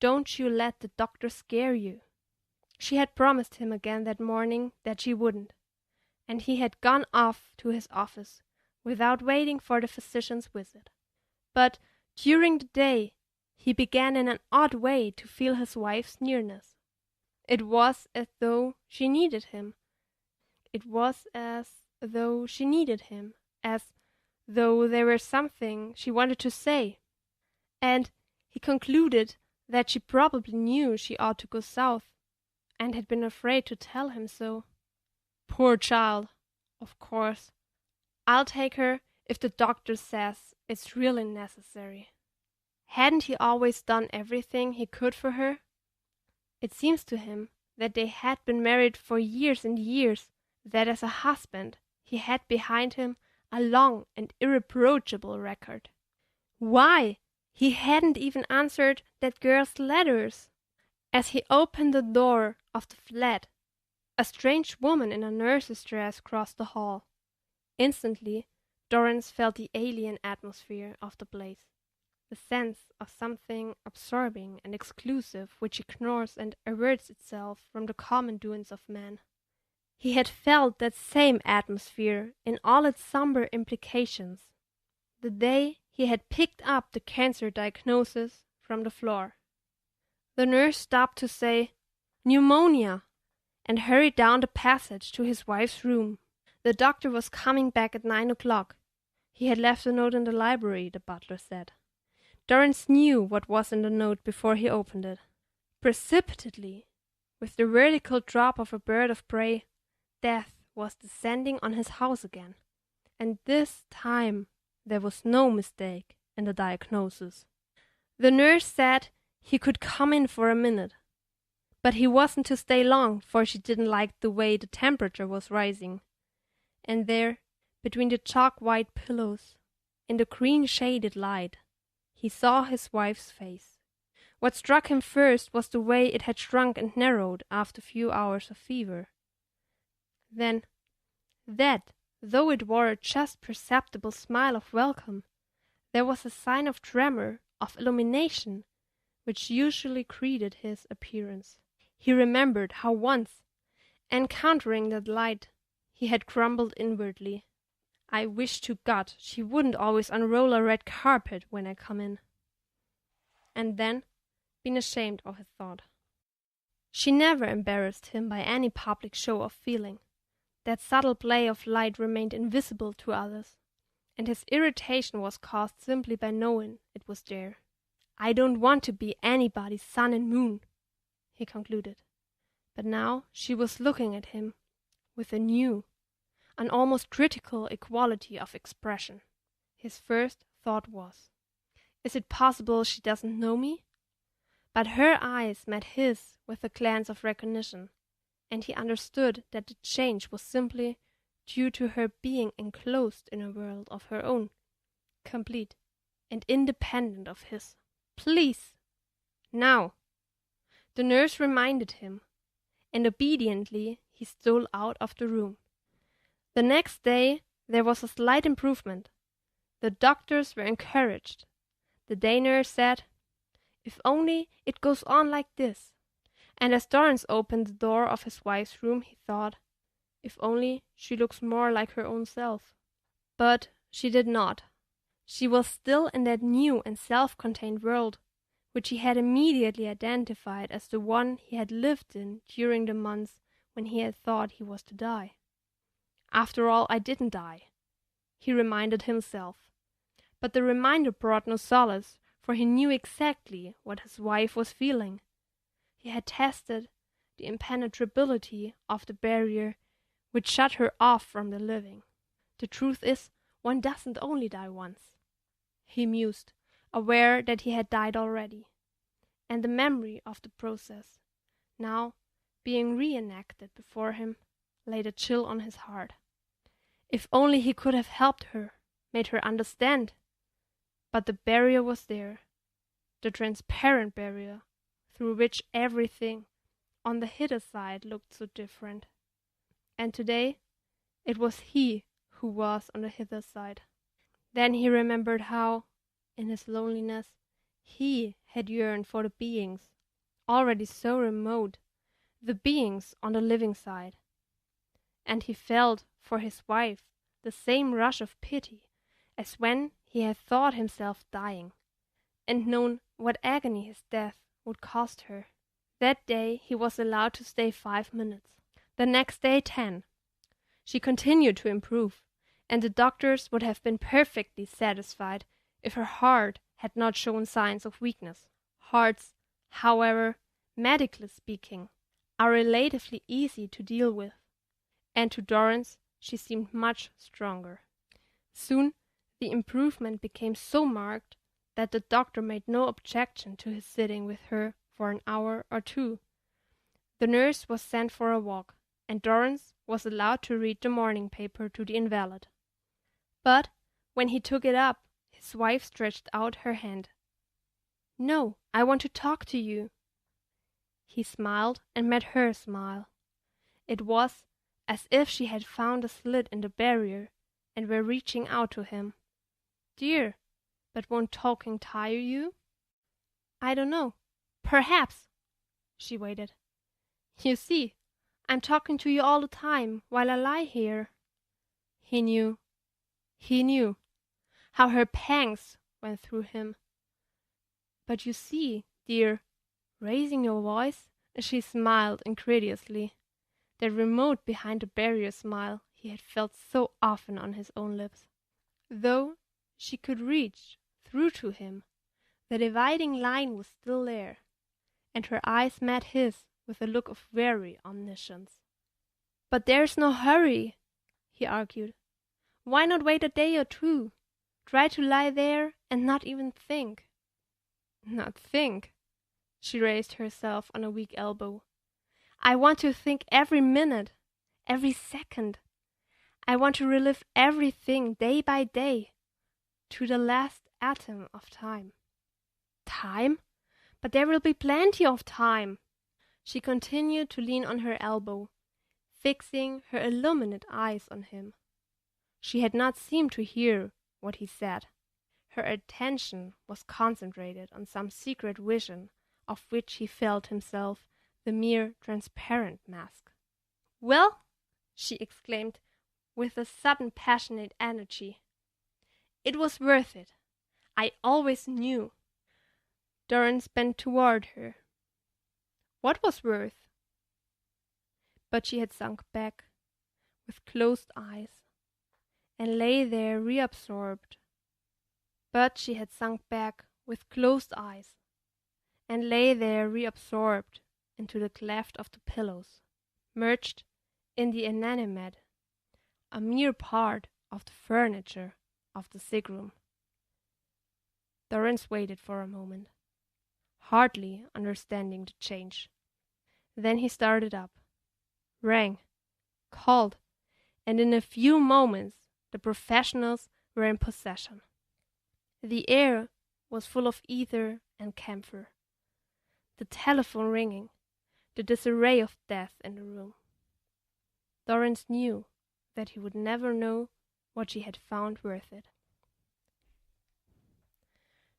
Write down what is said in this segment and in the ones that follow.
Don't you let the doctor scare you." She had promised him again that morning that she wouldn't, and he had gone off to his office without waiting for the physician's visit. But during the day he began in an odd way to feel his wife's nearness. It was as though she needed him. It was as though she needed him, as though there were something she wanted to say. And he concluded that she probably knew she ought to go south, and had been afraid to tell him so. Poor child! Of course, I'll take her if the doctor says it's really necessary. Hadn't he always done everything he could for her? It seems to him that they had been married for years and years, that as a husband he had behind him a long and irreproachable record. Why, he hadn't even answered that girl's letters! As he opened the door of the flat, a strange woman in a nurse's dress crossed the hall. Instantly, Dorrance felt the alien atmosphere of the place, the sense of something absorbing and exclusive which ignores and averts itself from the common doings of men. He had felt that same atmosphere in all its somber implications the day he had picked up the cancer diagnosis from the floor. The nurse stopped to say, "Pneumonia," and hurried down the passage to his wife's room. The doctor was coming back at 9 o'clock. He had left a note in the library, the butler said. Dorrance knew what was in the note before he opened it. Precipitately, with the vertical drop of a bird of prey, death was descending on his house again, and this time there was no mistake in the diagnosis. The nurse said he could come in for a minute, but he wasn't to stay long, for she didn't like the way the temperature was rising. And there, between the chalk-white pillows, in the green-shaded light, he saw his wife's face. What struck him first was the way it had shrunk and narrowed after a few hours of fever. Then, that, though it wore a just perceptible smile of welcome, there was a sign of tremor, of illumination, which usually greeted his appearance. He remembered how once, encountering that light, he had grumbled inwardly, "I wish to God she wouldn't always unroll a red carpet when I come in," and then been ashamed of his thought. She never embarrassed him by any public show of feeling. That subtle play of light remained invisible to others, and his irritation was caused simply by knowing it was there. "I don't want to be anybody's sun and moon," he concluded. But now she was looking at him with a new, an almost critical equality of expression. His first thought was, "Is it possible she doesn't know me?" But her eyes met his with a glance of recognition, and he understood that the change was simply due to her being enclosed in a world of her own, complete and independent of his. "Please, now," the nurse reminded him, and obediently he stole out of the room. The next day there was a slight improvement. The doctors were encouraged. The day nurse said, "If only it goes on like this." And as Dorrance opened the door of his wife's room, he thought, "If only she looks more like her own self." But she did not. She was still in that new and self-contained world, which he had immediately identified as the one he had lived in during the months when he had thought he was to die. "After all, I didn't die," he reminded himself. But the reminder brought no solace, for he knew exactly what his wife was feeling. He had tested the impenetrability of the barrier which shut her off from the living. "The truth is, one doesn't only die once," he mused, aware that he had died already, and the memory of the process, now being reenacted before him, laid a chill on his heart. If only he could have helped her, made her understand. But the barrier was there, the transparent barrier, through which everything on the hither side looked so different. And today it was he who was on the hither side. Then he remembered how, in his loneliness, He had yearned for the beings, already so remote, the beings on the living side. And he felt for his wife the same rush of pity as when he had thought himself dying, and known what agony his death would cost her. That day he was allowed to stay 5 minutes. The next day 10. She continued to improve, and the doctors would have been perfectly satisfied if her heart had not shown signs of weakness. Hearts, however, medically speaking, are relatively easy to deal with, and to Dorrance she seemed much stronger. Soon the improvement became so marked that the doctor made no objection to his sitting with her for an hour or two. The nurse was sent for a walk, and Dorrance was allowed to read the morning paper to the invalid. But when he took it up, his wife stretched out her hand. "No, I want to talk to you." He smiled and met her smile. It was as if she had found a slit in the barrier and were reaching out to him. "Dear, but won't talking tire you?" "I don't know. Perhaps." She waited. "You see, I'm talking to you all the time while I lie here." He knew how her pangs went through him. "But you see, dear," raising your voice, she smiled incredulously, that remote behind the barrier smile he had felt so often on his own lips. Though she could reach through to him, the dividing line was still there, and her eyes met his with a look of weary omniscience. "But there's no hurry," he argued. "Why not wait a day or two? Try to lie there and not even think." "Not think?" She raised herself on a weak elbow. "I want to think every minute, every second. I want to relive everything day by day, to the last atom of time." "Time? But there will be plenty of time." She continued to lean on her elbow, fixing her illumined eyes on him. She had not seemed to hear what he said. Her attention was concentrated on some secret vision of which he felt himself the mere transparent mask. "Well," she exclaimed with a sudden passionate energy, "it was worth it. I always knew." Dorrance bent toward her. What was worth? But she had sunk back, with closed eyes, and lay there reabsorbed. But she had sunk back with closed eyes, and lay there reabsorbed into the cleft of the pillows, merged in the inanimate, a mere part of the furniture of the sick room. Dorrance waited for a moment, hardly understanding the change. Then he started up, rang, called, and in a few moments the professionals were in possession. The air was full of ether and camphor, the telephone ringing, the disarray of death in the room. Dorrance knew that he would never know what she had found worth it.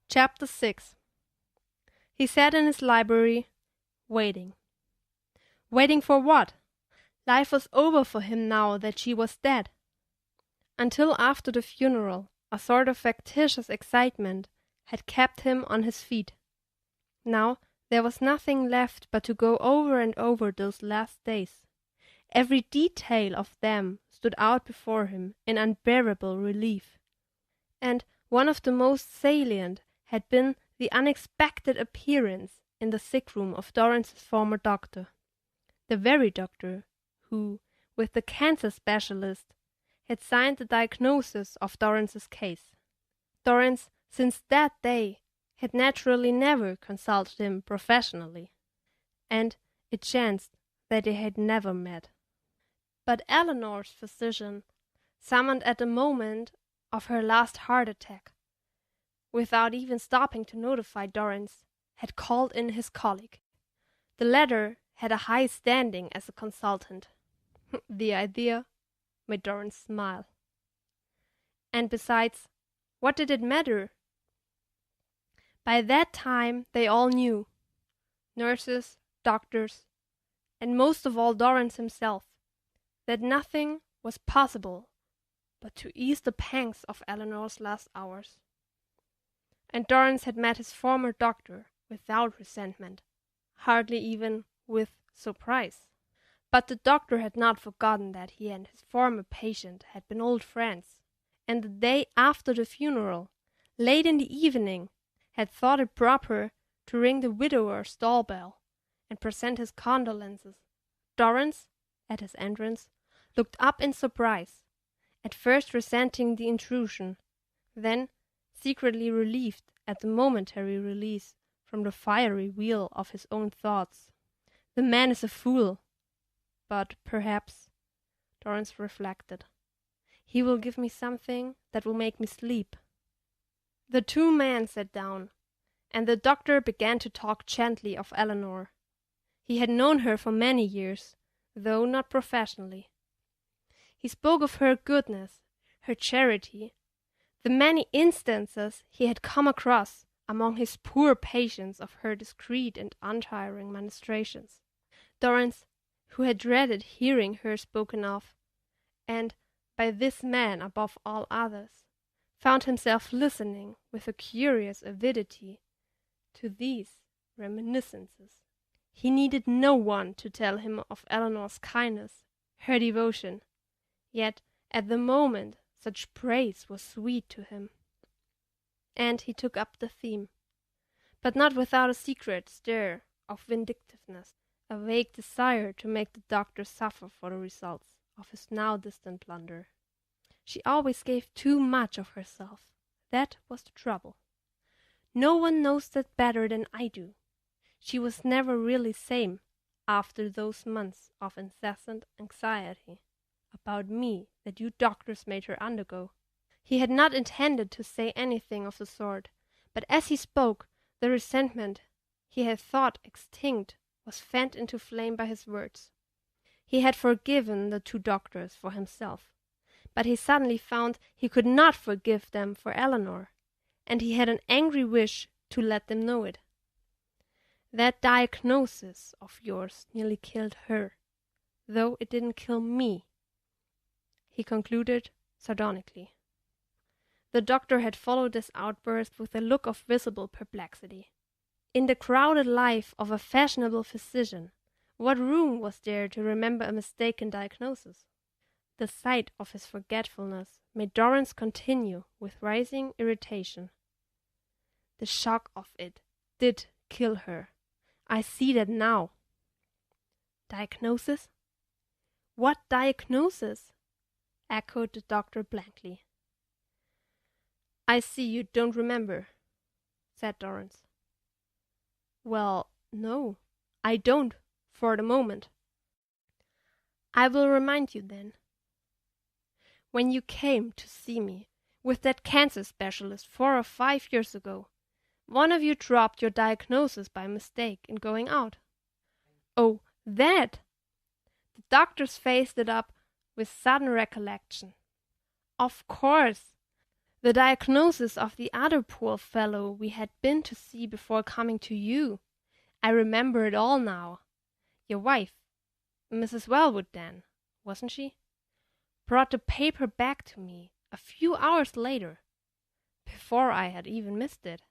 Chapter 6. He sat in his library, waiting. Waiting for what? Life was over for him now that she was dead. Until after the funeral, a sort of factitious excitement had kept him on his feet. Now there was nothing left but to go over and over those last days. Every detail of them stood out before him in unbearable relief. And one of the most salient had been the unexpected appearance in the sick room of Dorrance's former doctor, the very doctor who, with the cancer specialist, had signed the diagnosis of Dorrance's case. Dorrance, since that day, had naturally never consulted him professionally, and it chanced that they had never met. But Eleanor's physician, summoned at the moment of her last heart attack, without even stopping to notify Dorrance, had called in his colleague. The latter had a high standing as a consultant. The idea made Dorrance smile. And besides, what did it matter? By that time they all knew, nurses, doctors, and most of all Dorrance himself, that nothing was possible but to ease the pangs of Eleanor's last hours. And Dorrance had met his former doctor without resentment, hardly even with surprise. But the doctor had not forgotten that he and his former patient had been old friends, and the day after the funeral, late in the evening, had thought it proper to ring the widower's doorbell and present his condolences. Dorrance, at his entrance, looked up in surprise, at first resenting the intrusion, then secretly relieved at the momentary release from the fiery wheel of his own thoughts. The man is a fool, but perhaps, Dorrance reflected, he will give me something that will make me sleep. The two men sat down, and the doctor began to talk gently of Eleanor. He had known her for many years, though not professionally. He spoke of her goodness, her charity, the many instances he had come across among his poor patients of her discreet and untiring ministrations. Dorrance, who had dreaded hearing her spoken of, and by this man above all others, found himself listening with a curious avidity to these reminiscences. He needed no one to tell him of Eleanor's kindness, her devotion, yet at the moment such praise was sweet to him. And he took up the theme, but not without a secret stir of vindictiveness, a vague desire to make the doctor suffer for the results of his now distant blunder. She always gave too much of herself. That was the trouble. No one knows that better than I do. She was never really sane after those months of incessant anxiety about me that you doctors made her undergo. He had not intended to say anything of the sort, but as he spoke, the resentment he had thought extinct was fanned into flame by his words. He had forgiven the two doctors for himself, but he suddenly found he could not forgive them for Eleanor, and he had an angry wish to let them know it. That diagnosis of yours nearly killed her, though it didn't kill me, he concluded sardonically. The doctor had followed this outburst with a look of visible perplexity. In the crowded life of a fashionable physician, what room was there to remember a mistaken diagnosis? The sight of his forgetfulness made Dorrance continue with rising irritation. The shock of it did kill her. I see that now. Diagnosis? What diagnosis? Echoed the doctor blankly. I see you don't remember, said Dorrance. Well, no, I don't, for the moment. I will remind you then. When you came to see me with that cancer specialist 4 or 5 years ago, one of you dropped your diagnosis by mistake in going out. Oh, that! The doctor's face lit up with sudden recollection. Of course! The diagnosis of the other poor fellow we had been to see before coming to you. I remember it all now. Your wife, Mrs. Wellwood then, wasn't she? Brought the paper back to me a few hours later, before I had even missed it.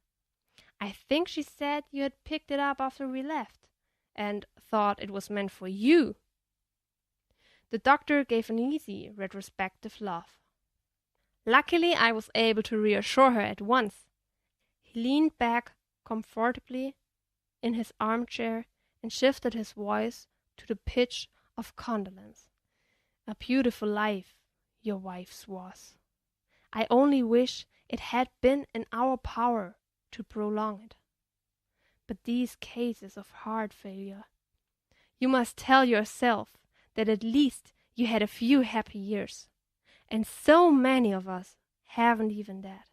I think she said you had picked it up after we left, and thought it was meant for you. The doctor gave an easy, retrospective laugh. Luckily, I was able to reassure her at once. He leaned back comfortably in his armchair and shifted his voice to the pitch of condolence. A beautiful life your wife's was. I only wish it had been in our power to prolong it. But these cases of heart failure, you must tell yourself that at least you had a few happy years. And so many of us haven't even that.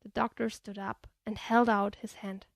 The doctor stood up and held out his hand.